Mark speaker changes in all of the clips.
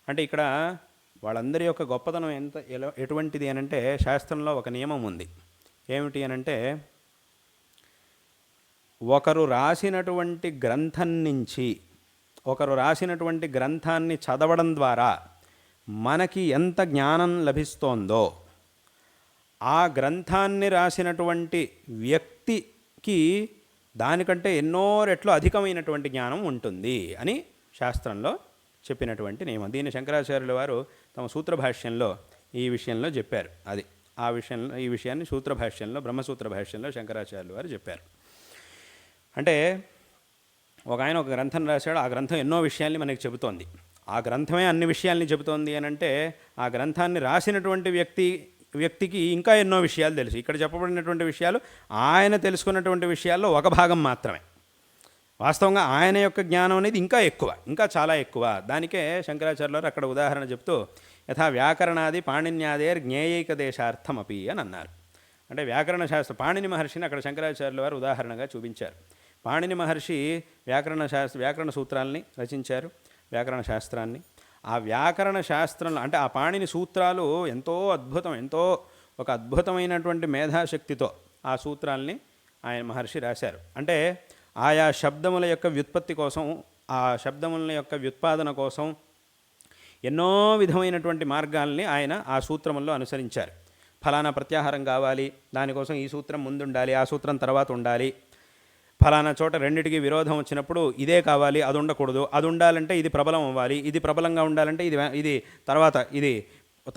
Speaker 1: అంటే ఇక్కడ వాళ్ళందరి యొక్క గొప్పతనం ఎటువంటిది అనంటే, శాస్త్రంలో ఒక నియమం ఉంది. ఏమిటి అనంటే, ఒకరు రాసినటువంటి గ్రంథాన్ని చదవడం ద్వారా మనకి ఎంత జ్ఞానం లభిస్తోందో, ఆ గ్రంథాన్ని రాసినటువంటి వ్యక్తికి దానికంటే ఎన్నో రెట్లు అధికమైనటువంటి జ్ఞానం ఉంటుంది అని శాస్త్రంలో చెప్పినటువంటి నియమం. దీన్ని శంకరాచార్యుల వారు తమ సూత్రభాష్యంలో ఈ విషయంలో చెప్పారు. ఈ విషయాన్ని సూత్రభాష్యంలో, బ్రహ్మసూత్ర భాష్యంలో శంకరాచార్యుల వారు చెప్పారు. అంటే ఒక ఆయన ఒక గ్రంథం రాశాడు, ఆ గ్రంథం ఎన్నో విషయాల్ని మనకి చెబుతోంది. ఆ గ్రంథమే అన్ని విషయాల్ని చెబుతోంది అని అంటే, ఆ గ్రంథాన్ని రాసినటువంటి వ్యక్తికి ఇంకా ఎన్నో విషయాలు తెలుసు. ఇక్కడ చెప్పబడినటువంటి విషయాలు ఆయన తెలుసుకున్నటువంటి విషయాల్లో ఒక భాగం మాత్రమే. వాస్తవంగా ఆయన యొక్క జ్ఞానం అనేది ఇంకా చాలా ఎక్కువ. దానికే శంకరాచార్యులు అక్కడ ఉదాహరణ చెప్తూ, యథా వ్యాకరణాది పాణిన్యాదేర్ జ్ఞేయైక దేశార్థమపి అని అన్నారు. అంటే వ్యాకరణ శాస్త్రం, పాణిని మహర్షిని అక్కడ శంకరాచార్యుల వారు ఉదాహరణగా చూపించారు. పాణిని మహర్షి వ్యాకరణ సూత్రాల్ని రచించారు, వ్యాకరణ శాస్త్రాన్ని. ఆ వ్యాకరణ శాస్త్రంలో అంటే ఆ పాణిని సూత్రాలు ఎంతో ఒక అద్భుతమైనటువంటి మేధాశక్తితో ఆ సూత్రాల్ని ఆయన మహర్షి రాశారు. అంటే ఆయా శబ్దముల యొక్క వ్యుత్పత్తి కోసం, ఆ శబ్దముల యొక్క వ్యుత్పాదన కోసం ఎన్నో విధమైనటువంటి మార్గాల్ని ఆయన ఆ సూత్రముల్లో అనుసరించారు. ఫలానా ప్రత్యాహారం కావాలి, దానికోసం ఈ సూత్రం ముందుండాలి, ఆ సూత్రం తర్వాత ఉండాలి. ఫలానా చోట రెండిటికి విరోధం వచ్చినప్పుడు ఇదే కావాలి, అది ఉండకూడదు. అది ఉండాలంటే ఇది ప్రబలం అవ్వాలి, ఇది ప్రబలంగా ఉండాలంటే ఇది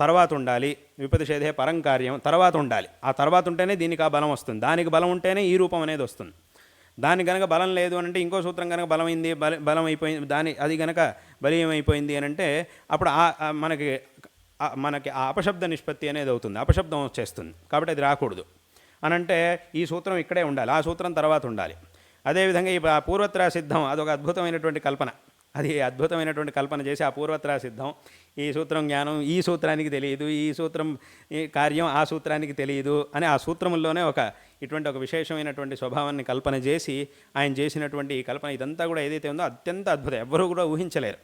Speaker 1: తర్వాత ఉండాలి. విపతిషేధే పరం కార్యం తర్వాత ఉండాలి. ఆ తర్వాత ఉంటేనే దీనికి ఆ బలం వస్తుంది, దానికి బలం ఉంటేనే ఈ రూపం అనేది వస్తుంది. దానికి కనుక బలం లేదు అనంటే, ఇంకో సూత్రం కనుక బలం అయిపోయింది, అది కనుక బలీయం అయిపోయింది అని అంటే, అప్పుడు మనకి ఆ అపశబ్ద నిష్పత్తి అనేది అవుతుంది, అపశబ్దం వచ్చేస్తుంది. కాబట్టి అది రాకూడదు అనంటే ఈ సూత్రం ఇక్కడే ఉండాలి, ఆ సూత్రం తర్వాత ఉండాలి. అదేవిధంగా ఈ పూర్వత్రా సిద్ధం అదొక అద్భుతమైనటువంటి కల్పన. అది అద్భుతమైనటువంటి కల్పన చేసి ఆ పూర్వత్రా సిద్ధం, ఈ సూత్రం జ్ఞానం ఈ సూత్రానికి తెలియదు, ఈ సూత్రం కార్యం ఆ సూత్రానికి తెలియదు అని ఆ సూత్రముల్లోనే ఇటువంటి ఒక విశేషమైనటువంటి స్వభావాన్ని కల్పన చేసి ఆయన చేసినటువంటి ఈ కల్పన ఇదంతా కూడా ఏదైతే ఉందో అత్యంత అద్భుతం, ఎవ్వరూ కూడా ఊహించలేరు.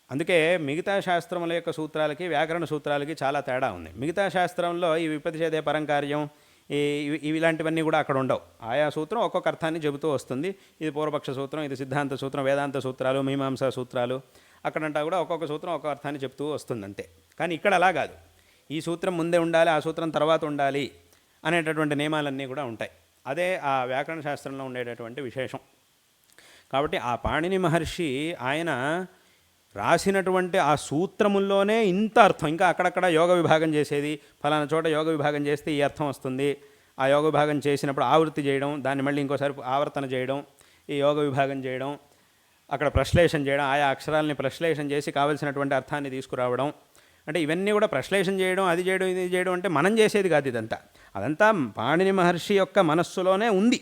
Speaker 1: అందుకే మిగతా శాస్త్రముల యొక్క సూత్రాలకి వ్యాకరణ సూత్రాలకి చాలా తేడా ఉంది. మిగతా శాస్త్రంలో ఈ విపతిషేధే పరంకార్యం ఇలాంటివన్నీ కూడా అక్కడ ఉండవు. ఆయా సూత్రం ఒక్కొక్క అర్థాన్ని చెబుతూ వస్తుంది. ఇది పూర్వపక్ష సూత్రం, ఇది సిద్ధాంత సూత్రం, వేదాంత సూత్రాలు, మీమాంసా సూత్రాలు, అక్కడంటా కూడా ఒక్కొక్క సూత్రం ఒక్కొక్క అర్థాన్ని చెప్తూ వస్తుంది అంతే. కానీ ఇక్కడ అలా కాదు, ఈ సూత్రం ముందే ఉండాలి, ఆ సూత్రం తర్వాత ఉండాలి అనేటటువంటి నియమాలన్నీ కూడా ఉంటాయి. అదే ఆ వ్యాకరణ శాస్త్రంలో ఉండేటటువంటి విశేషం. కాబట్టి ఆ పాణిని మహర్షి ఆయన రాసినటువంటి ఆ సూత్రముల్లోనే ఇంత అర్థం, ఇంకా అక్కడక్కడ యోగ విభాగం చేసేది, ఫలానా చోట యోగ విభాగం చేస్తే ఈ అర్థం వస్తుంది, ఆ యోగ విభాగం చేసినప్పుడు ఆవృత్తి చేయడం, దాన్ని మళ్ళీ ఇంకోసారి ఆవర్తన చేయడం, ఈ యోగ విభాగం చేయడం, అక్కడ ప్రశ్లేషణ చేయడం, ఆయా అక్షరాలని ప్రశ్లేషణ చేసి కావలసినటువంటి అర్థాన్ని తీసుకురావడం. అంటే ఇవన్నీ కూడా ప్రశ్లేషణ చేయడం, అది చేయడం, ఇది చేయడం అంటే మనం చేసేది కాదు. అదంతా పాణిని మహర్షి యొక్క మనస్సులోనే ఉంది.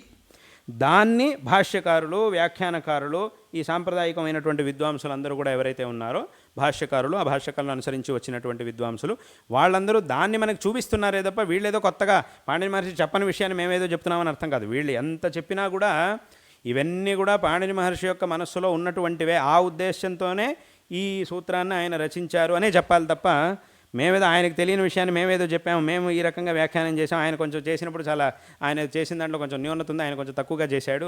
Speaker 1: దాన్ని భాష్యకారులు, వ్యాఖ్యానకారులు, ఈ సాంప్రదాయికమైనటువంటి విద్వాంసులు అందరూ కూడా ఎవరైతే ఉన్నారో భాష్యకారులు, ఆ భాష్యకారులను అనుసరించి వచ్చినటువంటి విద్వాంసులు, వాళ్ళందరూ దాన్ని మనకు చూపిస్తున్నారే తప్ప వీళ్ళేదో కొత్తగా పాణిని మహర్షి చెప్పని విషయాన్ని మేమేదో చెప్తున్నామని అర్థం కాదు. వీళ్ళు ఎంత చెప్పినా కూడా ఇవన్నీ కూడా పాణిని మహర్షి యొక్క మనస్సులో ఉన్నటువంటివే. ఆ ఉద్దేశంతోనే ఈ సూత్రాన్ని ఆయన రచించారు అనే చెప్పాలి తప్ప మేమేదో ఆయనకు తెలియని విషయాన్ని మేమేదో చెప్పాము, మేము ఈ రకంగా వ్యాఖ్యానం చేసాం, ఆయన కొంచెం చేసినప్పుడు ఆయన చేసిన దాంట్లో కొంచెం న్యూనత ఉంది, ఆయన కొంచెం తక్కువగా చేశాడు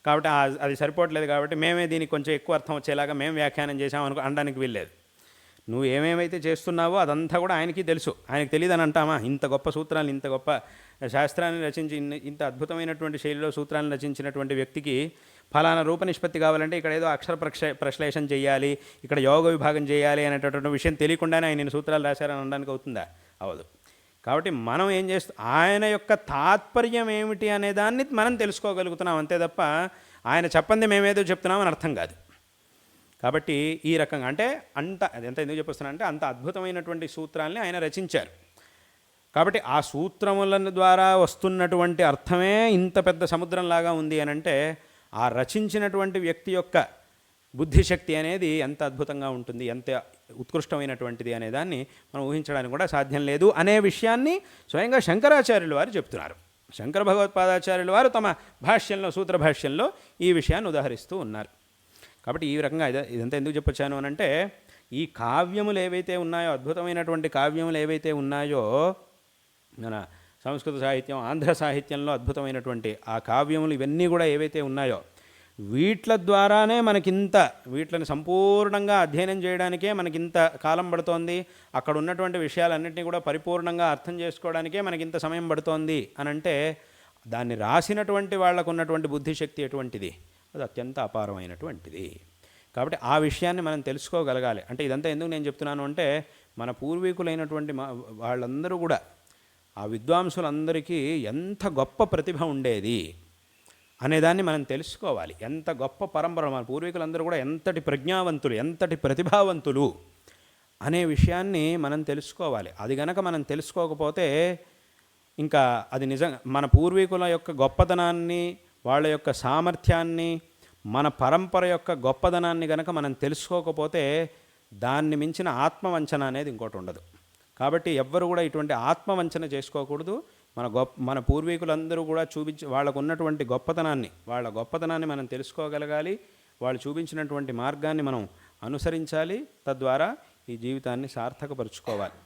Speaker 1: కాబట్టి అది సరిపోవట్లేదు కాబట్టి మేమే దీనికి కొంచెం ఎక్కువ అర్థం వచ్చేలాగా మేము వ్యాఖ్యానం చేసాం అనడానికి వీల్లేదు. నువ్వు ఏమేమైతే చేస్తున్నావో అదంతా కూడా ఆయనకి తెలుసు. ఆయనకు తెలియదని అంటామా? ఇంత గొప్ప సూత్రాలను, ఇంత గొప్ప శాస్త్రాన్ని రచించి, ఇంత అద్భుతమైనటువంటి శైలిలో సూత్రాలను రచించినటువంటి వ్యక్తికి ఫలానా రూప నిష్పత్తి కావాలంటే ఇక్కడ ఏదో అక్షర ప్రశ్లేషణ చేయాలి, ఇక్కడ యోగ విభాగం చేయాలి అనేటటువంటి విషయం తెలియకుండానే ఆయన సూత్రాలు రాశారని అనడానికి అవుతుందా? అవదు. కాబట్టి మనం ఏం చేస్తాం, ఆయన యొక్క తాత్పర్యం ఏమిటి అనే దాన్ని మనం తెలుసుకోగలుగుతున్నాం అంతే తప్ప ఆయన చెప్పంది మేమేదో చెప్తున్నామని అర్థం కాదు. కాబట్టి ఈ రకంగా అంటే ఎంత ఎందుకు చెప్పొస్తున్నా అంటే అంత అద్భుతమైనటువంటి సూత్రాల్ని ఆయన రచించారు. కాబట్టి ఆ సూత్రముల ద్వారా వస్తున్నటువంటి అర్థమే ఇంత పెద్ద సముద్రంలాగా ఉంది అని అంటే ఆ రచించినటువంటి వ్యక్తి యొక్క బుద్ధిశక్తి అనేది ఎంత అద్భుతంగా ఉంటుంది, ఎంత ఉత్కృష్టమైనటువంటిది అనే దాన్ని మనం ఊహించడానికి కూడా సాధ్యం లేదు అనే విషయాన్ని స్వయంగా శంకరాచార్యులు వారు చెప్తున్నారు. శంకర భగవత్పాదాచార్యులు వారు తమ భాష్యంలో, సూత్ర భాష్యంలో ఈ విషయాన్ని ఉదాహరిస్తూ ఉన్నారు. కాబట్టి ఈ రకంగా ఇదంతా ఎందుకు చెప్పొచ్చాను అని అంటే, ఈ కావ్యములు ఏవైతే ఉన్నాయో, అద్భుతమైనటువంటి కావ్యములు ఏవైతే ఉన్నాయో, మన సంస్కృత సాహిత్యం, ఆంధ్ర సాహిత్యంలో అద్భుతమైనటువంటి ఆ కావ్యములు ఇవన్నీ కూడా ఏవైతే ఉన్నాయో, వీట్ల ద్వారానే మనకింత, వీటిని సంపూర్ణంగా అధ్యయనం చేయడానికే మనకింత కాలం పడుతోంది, అక్కడ ఉన్నటువంటి విషయాలన్నింటినీ కూడా పరిపూర్ణంగా అర్థం చేసుకోవడానికే మనకింత సమయం పడుతోంది అని అంటే, దాన్ని రాసినటువంటి వాళ్ళకు ఉన్నటువంటి బుద్ధిశక్తి ఎటువంటిది, అది అత్యంత అపారమైనటువంటిది. కాబట్టి ఆ విషయాన్ని మనం తెలుసుకోగలగాలి. అంటే ఇదంతా ఎందుకు నేను చెప్తున్నాను అంటే, మన పూర్వీకులైనటువంటి వాళ్ళందరూ కూడా, ఆ విద్వాంసులందరికీ ఎంత గొప్ప ప్రతిభ ఉండేది అనేదాన్ని మనం తెలుసుకోవాలి. ఎంత గొప్ప పరంపర, మన పూర్వీకులందరూ కూడా ఎంతటి ప్రజ్ఞావంతులు, ఎంతటి ప్రతిభావంతులు అనే విషయాన్ని మనం తెలుసుకోవాలి. అది గనక మనం తెలుసుకోకపోతే ఇంకా అది నిజంగా మన పూర్వీకుల యొక్క గొప్పతనాన్ని, వాళ్ళ యొక్క సామర్థ్యాన్ని, మన పరంపర యొక్క గొప్పదనాన్ని గనక మనం తెలుసుకోకపోతే దాన్ని మించిన ఆత్మవంచన అనేది ఇంకోటి ఉండదు. కాబట్టి ఎవ్వరు కూడా ఇటువంటి ఆత్మవంచన చేసుకోకూడదు. మన పూర్వీకులందరూ కూడా వాళ్ళకు ఉన్నటువంటి వాళ్ళ గొప్పతనాన్ని మనం తెలుసుకోగలగాలి. వాళ్ళు చూపించినటువంటి మార్గాన్ని మనం అనుసరించాలి. తద్వారా ఈ జీవితాన్ని సార్థకపరుచుకోవాలి.